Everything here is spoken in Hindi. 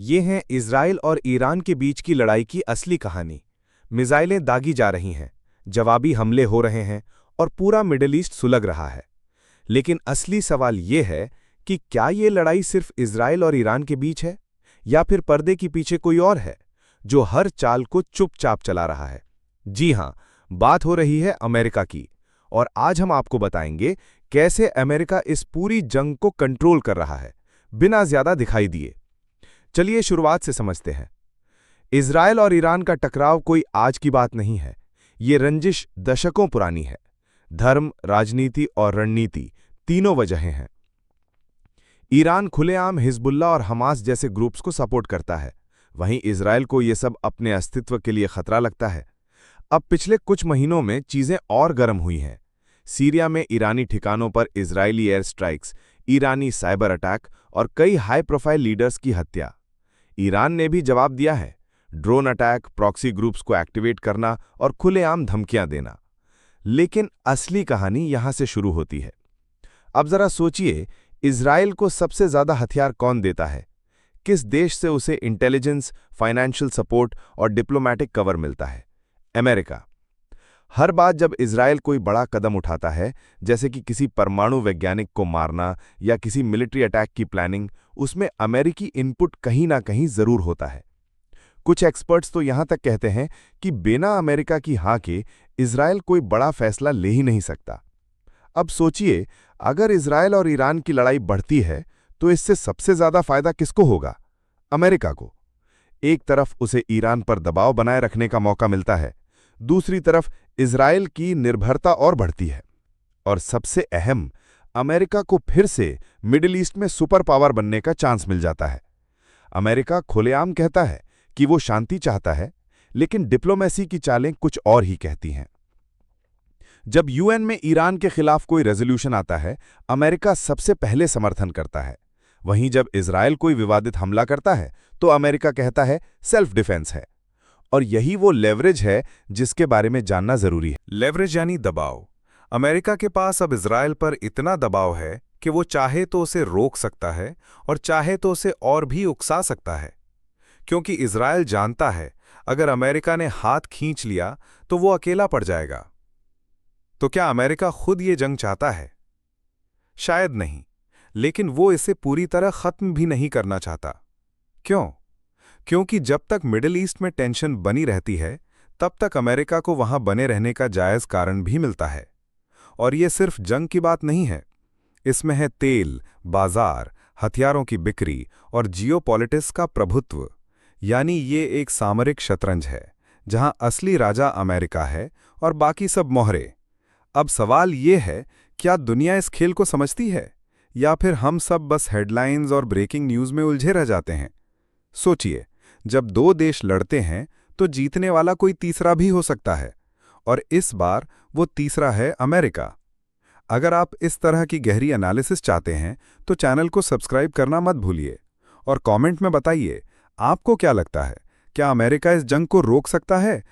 ये हैं इजराइल और ईरान के बीच की लड़ाई की असली कहानी। मिसाइलें दागी जा रही हैं, जवाबी हमले हो रहे हैं और पूरा मिडल ईस्ट सुलग रहा है। लेकिन असली सवाल ये है कि क्या ये लड़ाई सिर्फ इजराइल और ईरान के बीच है, या फिर पर्दे के पीछे कोई और है जो हर चाल को चुपचाप चला रहा है। जी हां, बात हो रही है अमेरिका की, और आज हम आपको बताएंगे कैसे अमेरिका इस पूरी जंग को कंट्रोल कर रहा है, बिना ज्यादा दिखाई दिए। चलिए शुरुआत से समझते हैं। इजराइल और ईरान का टकराव कोई आज की बात नहीं है। ये रंजिश दशकों पुरानी है। धर्म, राजनीति और रणनीति तीनों वजहें हैं। ईरान खुलेआम हिजबुल्लाह और हमास जैसे ग्रुप्स को सपोर्ट करता है, वहीं इजराइल को ये सब अपने अस्तित्व के लिए खतरा लगता है। अब पिछले कुछ महीनों में चीजें और गर्म हुई हैं। सीरिया में ईरानी ठिकानों पर इजरायली एयर स्ट्राइक्स, ईरानी साइबर अटैक और कई हाई प्रोफाइल लीडर्स की हत्या। ईरान ने भी जवाब दिया है, ड्रोन अटैक, प्रॉक्सी ग्रुप्स को एक्टिवेट करना और खुलेआम धमकियां देना। लेकिन असली कहानी यहां से शुरू होती है। अब जरा सोचिए, इजराइल को सबसे ज्यादा हथियार कौन देता है? किस देश से उसे इंटेलिजेंस, फाइनेंशियल सपोर्ट और डिप्लोमैटिक कवर मिलता है? अमेरिका। हर बार जब इजराइल कोई बड़ा कदम उठाता है, जैसे कि किसी परमाणु वैज्ञानिक को मारना या किसी मिलिट्री अटैक की प्लानिंग, उसमें अमेरिकी इनपुट कहीं ना कहीं जरूर होता है। कुछ एक्सपर्ट्स तो यहां तक कहते हैं कि बिना अमेरिका की हाँ के इजराइल कोई बड़ा फैसला ले ही नहीं सकता। अब सोचिए, अगर इजराइल और ईरान की लड़ाई बढ़ती है तो इससे सबसे ज्यादा फायदा किसको होगा? अमेरिका को। एक तरफ उसे ईरान पर दबाव बनाए रखने का मौका मिलता है, दूसरी तरफ इजराइल की निर्भरता और बढ़ती है। और सबसे अहम, अमेरिका को फिर से मिडिल ईस्ट में सुपर पावर बनने का चांस मिल जाता है। अमेरिका खुलेआम कहता है कि वो शांति चाहता है, लेकिन डिप्लोमेसी की चालें कुछ और ही कहती हैं। जब यूएन में ईरान के खिलाफ कोई रेजोल्यूशन आता है, अमेरिका सबसे पहले समर्थन करता है। वहीं जब इजराइल कोई विवादित हमला करता है तो अमेरिका कहता है सेल्फ डिफेंस है। और यही वो लेवरेज है जिसके बारे में जानना जरूरी है। लेवरेज यानी दबाव। अमेरिका के पास अब इजराइल पर इतना दबाव है कि वो चाहे तो उसे रोक सकता है और चाहे तो उसे और भी उकसा सकता है। क्योंकि इजराइल जानता है, अगर अमेरिका ने हाथ खींच लिया तो वो अकेला पड़ जाएगा। तो क्या अमेरिका खुद ये जंग चाहता है? शायद नहीं, लेकिन वो इसे पूरी तरह खत्म भी नहीं करना चाहता। क्यों? क्योंकि जब तक मिडिल ईस्ट में टेंशन बनी रहती है, तब तक अमेरिका को वहां बने रहने का जायज कारण भी मिलता है। और ये सिर्फ जंग की बात नहीं है, इसमें है तेल, बाजार, हथियारों की बिक्री और जियोपॉलिटिक्स का प्रभुत्व। यानी ये एक सामरिक शतरंज है, जहां असली राजा अमेरिका है और बाकी सब मोहरे। अब सवाल ये है, क्या दुनिया इस खेल को समझती है, या फिर हम सब बस हेडलाइंस और ब्रेकिंग न्यूज में उलझे रह जाते हैं? सोचिए, जब दो देश लड़ते हैं तो जीतने वाला कोई तीसरा भी हो सकता है, और इस बार वो तीसरा है अमेरिका। अगर आप इस तरह की गहरी एनालिसिस चाहते हैं तो चैनल को सब्सक्राइब करना मत भूलिए, और कमेंट में बताइए आपको क्या लगता है, क्या अमेरिका इस जंग को रोक सकता है